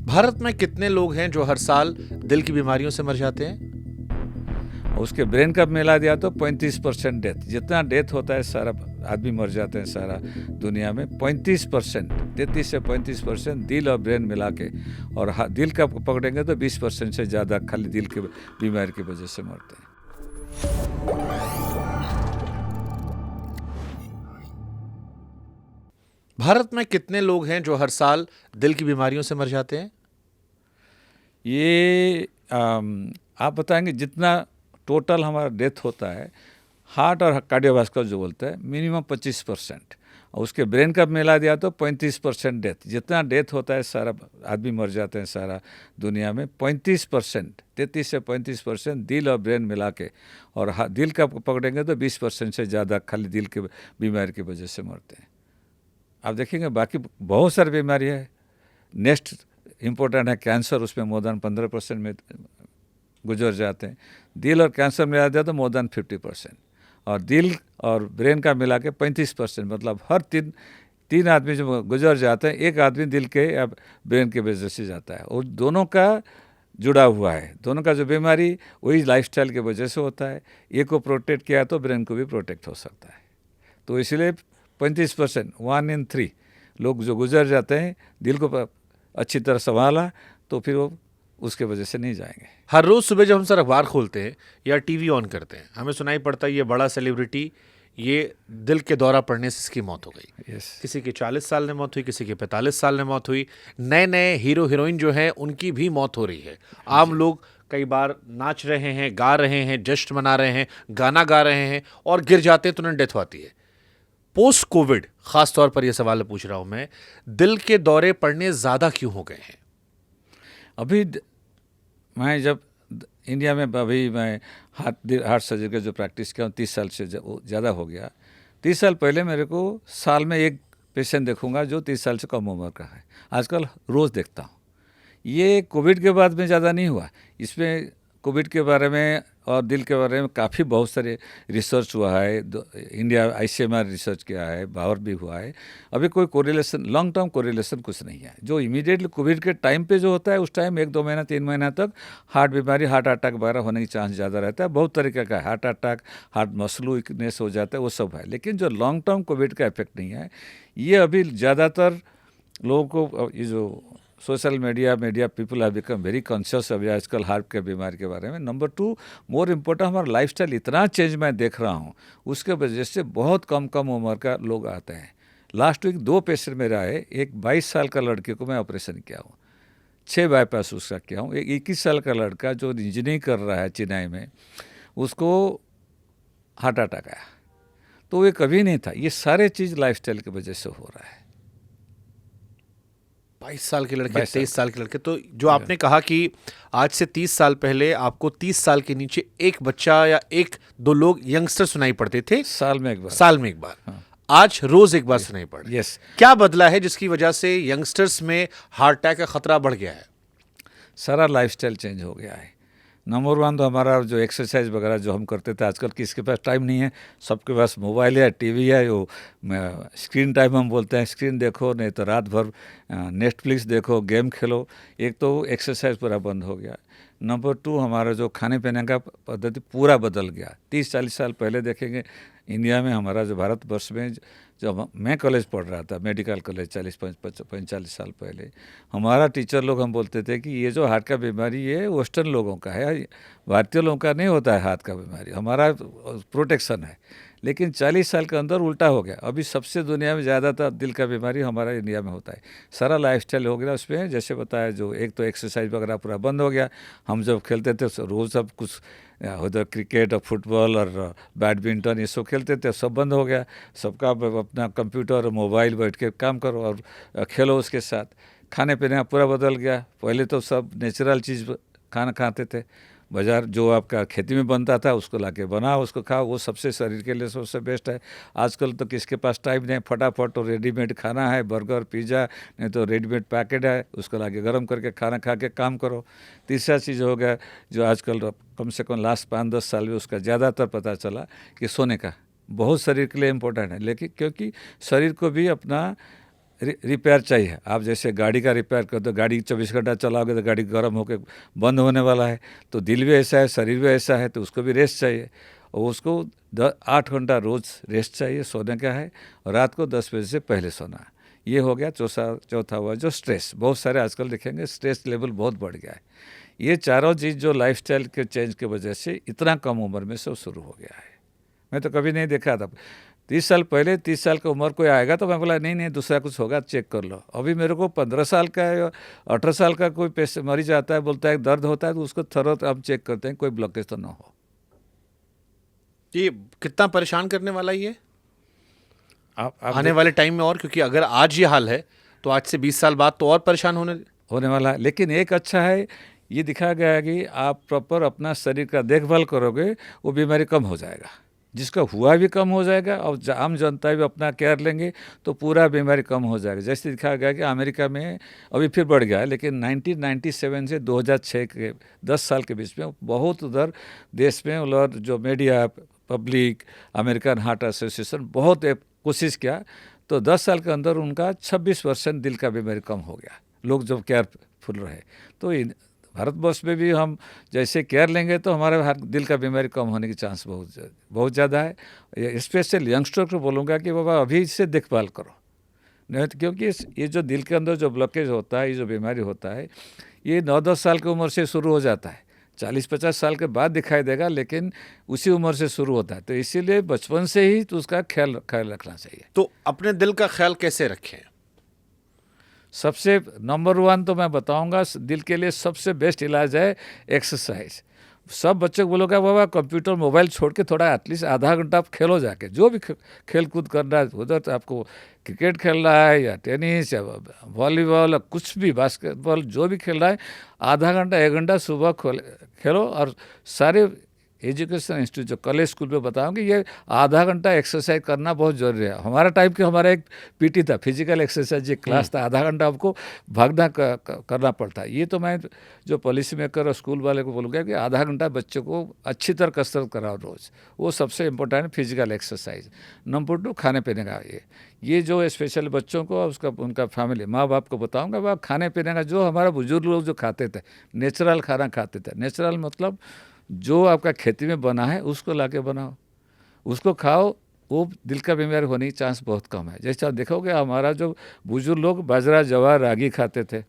भारत में कितने लोग हैं जो हर साल दिल की बीमारियों से मर जाते हैं? उसके ब्रेन का मिला दिया तो 35% डेथ, जितना डेथ होता है सारा आदमी मर जाते हैं सारा दुनिया में 35%, 33 से 35% दिल और ब्रेन मिला के। और दिल का पकड़ेंगे तो 20% से ज़्यादा खाली दिल की बीमारी की वजह से मरते हैं। भारत में कितने लोग हैं जो हर साल दिल की बीमारियों से मर जाते हैं? ये आप बताएंगे जितना टोटल हमारा डेथ होता है हार्ट और कार्डियोवास्कुलर जो बोलते हैं मिनिमम 25%, और उसके ब्रेन का मिला दिया तो 35% डेथ, जितना डेथ होता है सारा आदमी मर जाते हैं सारा दुनिया में 35%, 33 से 35% दिल और ब्रेन मिला के। और दिल का पकड़ेंगे तो 20% से ज़्यादा खाली दिल की बीमारी की वजह से मरते हैं। आप देखेंगे बाकी बहुत सारी बीमारी है। नेक्स्ट इम्पोर्टेंट है कैंसर, उसमें मोर देन 15% में गुजर जाते हैं। दिल और कैंसर मिला दिया तो मोर देन 50%, और दिल और ब्रेन का मिला के 35%, मतलब हर तीन आदमी जो गुजर जाते हैं एक आदमी दिल के या ब्रेन के वजह से जाता है। और दोनों का जुड़ा हुआ है, दोनों का जो बीमारी वही लाइफस्टाइल की वजह से होता है। एक को प्रोटेक्ट किया तो ब्रेन को भी प्रोटेक्ट हो सकता है। तो इसलिए 35%, 1 in 3 लोग जो गुजर जाते हैं, दिल को अच्छी तरह संभाला तो फिर वो उसके वजह से नहीं जाएंगे। हर रोज सुबह जब हम सर अखबार खोलते हैं या टीवी ऑन करते हैं, हमें सुनाई पड़ता है ये बड़ा सेलिब्रिटी ये दिल के दौरा पड़ने से इसकी मौत हो गई। यस, किसी की 40 साल में मौत हुई, किसी की 45 साल में मौत हुई। नए नए हीरो हीरोइन जो हैं उनकी भी मौत हो रही है। आम लोग कई बार नाच रहे हैं, गा रहे हैं, जश्न मना रहे हैं, गाना गा रहे हैं और गिर जाते हैं तो उन्हें डेथ होती है। पोस्ट कोविड खास तौर पर यह सवाल पूछ रहा हूं मैं, दिल के दौरे पड़ने ज्यादा क्यों हो गए हैं? अभी मैं जब इंडिया में अभी मैं हार्ट सर्जरी का जो प्रैक्टिस किया 30 साल से ज़्यादा हो गया। 30 साल पहले मेरे को साल में एक पेशेंट देखूंगा जो 30 साल से कम उम्र का है। आजकल रोज़ देखता हूँ। ये कोविड के बाद में ज़्यादा नहीं हुआ। इसमें कोविड के बारे में और दिल के बारे में काफ़ी बहुत सारे रिसर्च हुआ है। इंडिया ICMR रिसर्च किया है, बाहर भी हुआ है। अभी कोई कोरिलेशन, लॉन्ग टर्म कोरिलेशन कुछ नहीं है। जो इमीडिएटली कोविड के टाइम पे जो होता है उस टाइम 1-2 महीना 3 महीना तक हार्ट बीमारी, हार्ट अटैक वगैरह होने की चांस ज़्यादा रहता है। बहुत तरीके का heart attack, heart muscle weakness हो जाता है, वो सब है। लेकिन जो लॉन्ग टर्म कोविड का इफेक्ट नहीं है, ये अभी ज़्यादातर लोगों को ये जो social media people have become very conscious अभी आजकल हार्ट के बीमारी के बारे में। नंबर 2 मोर इम्पोर्टेंट, हमारा लाइफस्टाइल इतना चेंज मैं देख रहा हूँ, उसके वजह से बहुत कम उम्र का लोग आते हैं। लास्ट वीक 2 पेशेंट मेरे आए। एक 22 साल का लड़के को मैं ऑपरेशन किया हूँ, 6 बाईपास उसका किया हूँ। एक 21 साल का लड़का जो इंजीनियरिंग कर रहा है चेन्नई में, उसको हार्ट अटैक आया। तो ये कभी नहीं था। ये सारे चीज़ लाइफस्टाइल की वजह से हो रहा है। 22 साल के लड़के, 22 23 साल के लड़के। तो जो आपने कहा कि आज से 30 साल पहले आपको 30 साल के नीचे एक बच्चा या 1-2 लोग यंगस्टर सुनाई पड़ते थे, साल में एक बार। साल में एक बार। आज रोज एक बार सुनाई पड़ रहे हैं। यस। क्या बदला है जिसकी वजह से यंगस्टर्स में हार्ट अटैक का खतरा बढ़ गया है? सारा लाइफस्टाइल चेंज हो गया है। नंबर 1 तो हमारा जो एक्सरसाइज वगैरह जो हम करते थे, आजकल किसके पास टाइम नहीं है। सबके पास मोबाइल है, टीवी है। वो स्क्रीन टाइम हम बोलते हैं, स्क्रीन देखो, नहीं तो रात भर नेटफ्लिक्स देखो, गेम खेलो। एक तो एक्सरसाइज पूरा बंद हो गया। नंबर 2 हमारा जो खाने पीने का पद्धति पूरा बदल गया। 30-40 साल पहले देखेंगे इंडिया में, हमारा जो भारतवर्ष में, जब मैं कॉलेज पढ़ रहा था, मेडिकल कॉलेज 40-45 साल पहले, हमारा टीचर लोग हम बोलते थे कि ये जो हार्ट का बीमारी ये वेस्टर्न लोगों का है, भारतीय लोगों का नहीं होता है हार्ट का बीमारी, हमारा प्रोटेक्शन है। लेकिन 40 साल के अंदर उल्टा हो गया। अभी सबसे दुनिया में ज़्यादातर दिल का बीमारी हमारा इंडिया में होता है। सारा लाइफस्टाइल हो गया उसमें। जैसे बताया, जो एक तो एक्सरसाइज वगैरह पूरा बंद हो गया। हम जब खेलते थे रोज़ सब कुछ, उधर क्रिकेट और फुटबॉल और बैडमिंटन ये सब खेलते थे, सब बंद हो गया। सबका अपना कंप्यूटर और मोबाइल बैठ के काम करो और खेलो उसके साथ। खाने पीने का पूरा बदल गया। पहले तो सब नेचुरल चीज़ खाना खाते थे। बाज़ार जो आपका खेती में बनता था उसको लाके बनाओ, उसको खाओ, वो सबसे शरीर के लिए सबसे बेस्ट है। आजकल तो किसके पास टाइम नहीं, फटाफट तो रेडीमेड खाना है, बर्गर पिज़्ज़ा, नहीं तो रेडीमेड पैकेट है, उसको लाके गर्म करके खाना खा के काम करो। तीसरा चीज़ हो गया जो आजकल कम से कम लास्ट 5-10 साल में उसका ज़्यादातर पता चला कि सोने का बहुत शरीर के लिए इम्पोर्टेंट है। लेकिन क्योंकि शरीर को भी अपना रिपेयर चाहिए। आप जैसे गाड़ी का रिपेयर कर दो, गाड़ी 24 घंटा चलाओगे तो गाड़ी गर्म होकर बंद होने वाला है। तो दिल भी ऐसा है, शरीर भी ऐसा है, तो उसको भी रेस्ट चाहिए। और उसको 8 घंटा रोज़ रेस्ट चाहिए, सोने का है। और रात को 10 बजे से पहले सोना है। ये हो गया। चौथा हुआ जो स्ट्रेस। बहुत सारे आजकल देखेंगे स्ट्रेस लेवल बहुत बढ़ गया है। ये चारों चीज़ जो लाइफस्टाइल के चेंज की वजह से इतना कम उम्र में से शुरू हो गया है। मैं तो कभी नहीं देखा था। 30 साल पहले, 30 साल की उम्र कोई आएगा तो मैं बोला नहीं नहीं दूसरा कुछ होगा, चेक कर लो। अभी मेरे को 15 साल का या 18 साल का कोई पेशेंट मरीज आता है, बोलता है दर्द होता है, तो उसको थोड़ा हम चेक करते हैं कोई ब्लॉकेज तो ना हो। ये कितना परेशान करने वाला ये आप आने वाले टाइम में, और क्योंकि अगर आज ये हाल है तो आज से 20 साल बाद तो और परेशान होने वाला है। लेकिन एक अच्छा है, ये दिखाया गया है कि आप प्रॉपर अपना शरीर का देखभाल करोगे, वो बीमारी कम हो जाएगा। जिसका हुआ भी कम हो जाएगा, और आम जनता भी अपना केयर लेंगे तो पूरा बीमारी कम हो जाएगा। जैसे दिखाया गया कि अमेरिका में अभी फिर बढ़ गया है, लेकिन 1997 से 2006 के 10 साल के बीच में बहुत उधर देश में और जो media, public, American heart association बहुत कोशिश किया, तो 10 साल के अंदर उनका 26% दिल का बीमारी कम हो गया, लोग जब केयरफुल रहे। तो भारतवर्ष में भी हम जैसे केयर लेंगे तो हमारे दिल का बीमारी कम होने की चांस बहुत ज़्यादा है। स्पेशल यंगस्टर को बोलूँगा कि बाबा अभी से देखभाल करो, नहीं तो क्योंकि ये जो दिल के अंदर जो ब्लॉकेज होता है, ये जो बीमारी होता है, ये 9-10 साल की उम्र से शुरू हो जाता है। 40-50 साल के बाद दिखाई देगा, लेकिन उसी उम्र से शुरू होता है। तो इसीलिए बचपन से ही तो उसका ख्याल रखना चाहिए। तो अपने दिल का ख्याल कैसे रखें? सबसे नंबर 1 तो मैं बताऊंगा, दिल के लिए सबसे बेस्ट इलाज है एक्सरसाइज। सब बच्चों को बोलोगे बाबा कंप्यूटर मोबाइल छोड़ के थोड़ा एटलीस्ट आधा घंटा आप खेलो जाके, जो भी खेल कूद करना है उधर, तो आपको क्रिकेट खेलना है या टेनिस या वॉलीबॉल या कुछ भी, बास्केटबॉल, जो भी खेल रहा है, आधा घंटा 1 घंटा सुबह खेलो। और सारे एजुकेशन इंस्टीट्यूट जो कॉलेज स्कूल में बताऊंगी, ये आधा घंटा एक्सरसाइज करना बहुत ज़रूरी है। हमारा टाइम के हमारा एक पीटी था, फिजिकल एक्सरसाइज एक क्लास था, आधा घंटा आपको भागना करना पड़ता है। ये तो मैं जो पॉलिसी मेकर और स्कूल वाले को बोलूँगा कि आधा घंटा बच्चों को अच्छी तरह कसरत कराओ रोज़, वो सबसे इम्पोर्टेंट है फिजिकल एक्सरसाइज। नंबर 2 खाने पीने का, ये जो स्पेशल बच्चों को उसका उनका फैमिली माँ बाप को बताऊँगा, वह खाने पीने का जो हमारा बुजुर्ग लोग जो खाते थे, नेचुरल खाना खाते थे। नेचुरल मतलब जो आपका खेती में बना है उसको लाके बनाओ, उसको खाओ, वो दिल का बीमारी होने की चांस बहुत कम है। जैसे आप देखोगे हमारा जो बुजुर्ग लोग बाजरा, जवार, रागी खाते थे।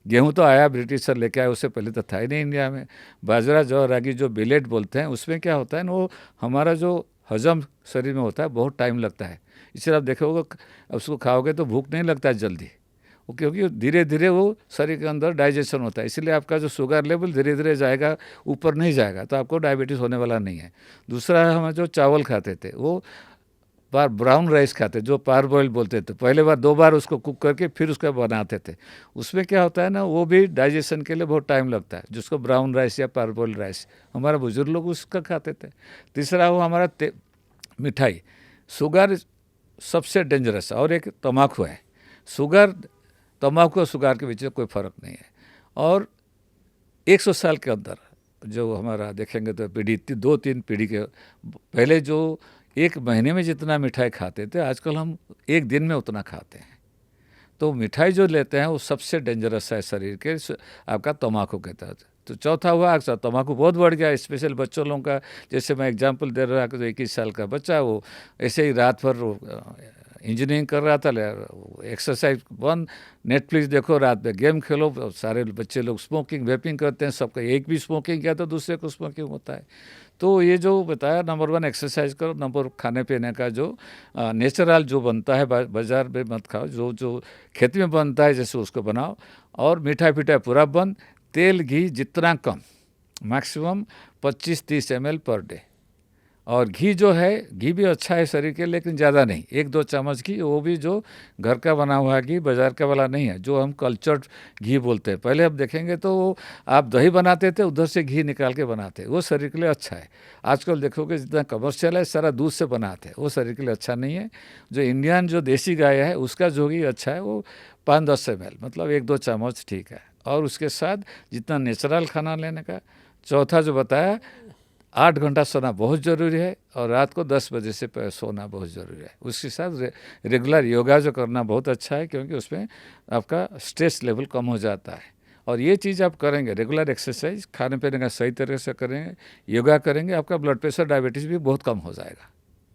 गेहूं तो आया ब्रिटिशर लेके आए, उससे पहले तो था ही नहीं इंडिया में। बाजरा, जवार, रागी जो बिलेट बोलते हैं, उसमें क्या होता है ना, वो हमारा जो हजम शरीर में होता है बहुत टाइम लगता है। इसलिए आप देखोगे उसको खाओगे तो भूख नहीं लगता है जल्दी, वो क्योंकि धीरे धीरे वो शरीर के अंदर डाइजेशन होता है। इसलिए आपका जो शुगर लेवल धीरे धीरे जाएगा, ऊपर नहीं जाएगा, तो आपको डायबिटीज़ होने वाला नहीं है। दूसरा है, हम जो चावल खाते थे वो ब्राउन राइस खाते, जो पार बॉइल बोलते थे, पहले बार 2 बार उसको कुक करके फिर उसका बनाते थे। उसमें क्या होता है ना, वो भी डाइजेशन के लिए बहुत टाइम लगता है, जिसको ब्राउन राइस या पार बॉइल राइस, हमारे बुजुर्ग लोग उसका खाते थे। तीसरा वो हमारा मिठाई, शुगर सबसे डेंजरस, और एक तम्बाकू है। तम्बाकू और शुगर के बीच में कोई फ़र्क नहीं है। और 100 साल के अंदर जो हमारा देखेंगे तो पीढ़ी 2-3 पीढ़ी के पहले जो 1 महीने में जितना मिठाई खाते थे, आजकल हम 1 दिन में उतना खाते हैं। तो मिठाई जो लेते हैं वो सबसे डेंजरस है शरीर के, आपका तम्बाकू के तहत। तो चौथा हुआ अक्सर तम्बाकू बहुत बढ़ गया, स्पेशल बच्चों लोगों का। जैसे मैं एग्जांपल दे रहा कि 21 साल का बच्चा, वो ऐसे ही रात भर इंजीनियरिंग कर रहा था, एक्सरसाइज बंद, नेटफ्लिक्स देखो, रात में गेम खेलो। सारे बच्चे लोग स्मोकिंग, वेपिंग करते हैं, सबका एक भी स्मोकिंग किया तो दूसरे को स्मोकिंग होता है। तो ये जो बताया, नंबर 1 एक्सरसाइज करो, नंबर खाने पीने का जो नेचुरल जो बनता है, बाजार में मत खाओ, जो खेती में बनता है जैसे उसको बनाओ। और मिठाई पिठाई पूरा बंद, तेल घी जितना कम, मैक्सिमम 25-30 ml पर डे। और घी जो है, घी भी अच्छा है शरीर के, लेकिन ज़्यादा नहीं, 1-2 चम्मच घी, वो भी जो घर का बना हुआ घी, बाज़ार का वाला नहीं है, जो हम कल्चर्ड घी बोलते हैं। पहले आप देखेंगे तो आप दही बनाते थे, उधर से घी निकाल के बनाते, वो शरीर के लिए अच्छा है। आजकल देखोगे जितना कमर्शियल है, सारा दूध से बनाते हैं, वो शरीर के लिए अच्छा नहीं है। जो इंडियन जो देसी गाय है, उसका जो घी अच्छा है, वो 5-10 ml, मतलब 1-2 चम्मच ठीक है। और उसके साथ जितना नेचुरल खाना लेने का। चौथा जो बताया, 8 घंटा सोना बहुत ज़रूरी है और रात को 10 बजे से सोना बहुत ज़रूरी है। उसके साथ रेगुलर योगा जो करना बहुत अच्छा है, क्योंकि उसमें आपका स्ट्रेस लेवल कम हो जाता है। और ये चीज़ आप करेंगे, रेगुलर एक्सरसाइज, खाने पीने का सही तरह से करेंगे, योगा करेंगे, आपका ब्लड प्रेशर, डायबिटीज़ भी बहुत कम हो जाएगा।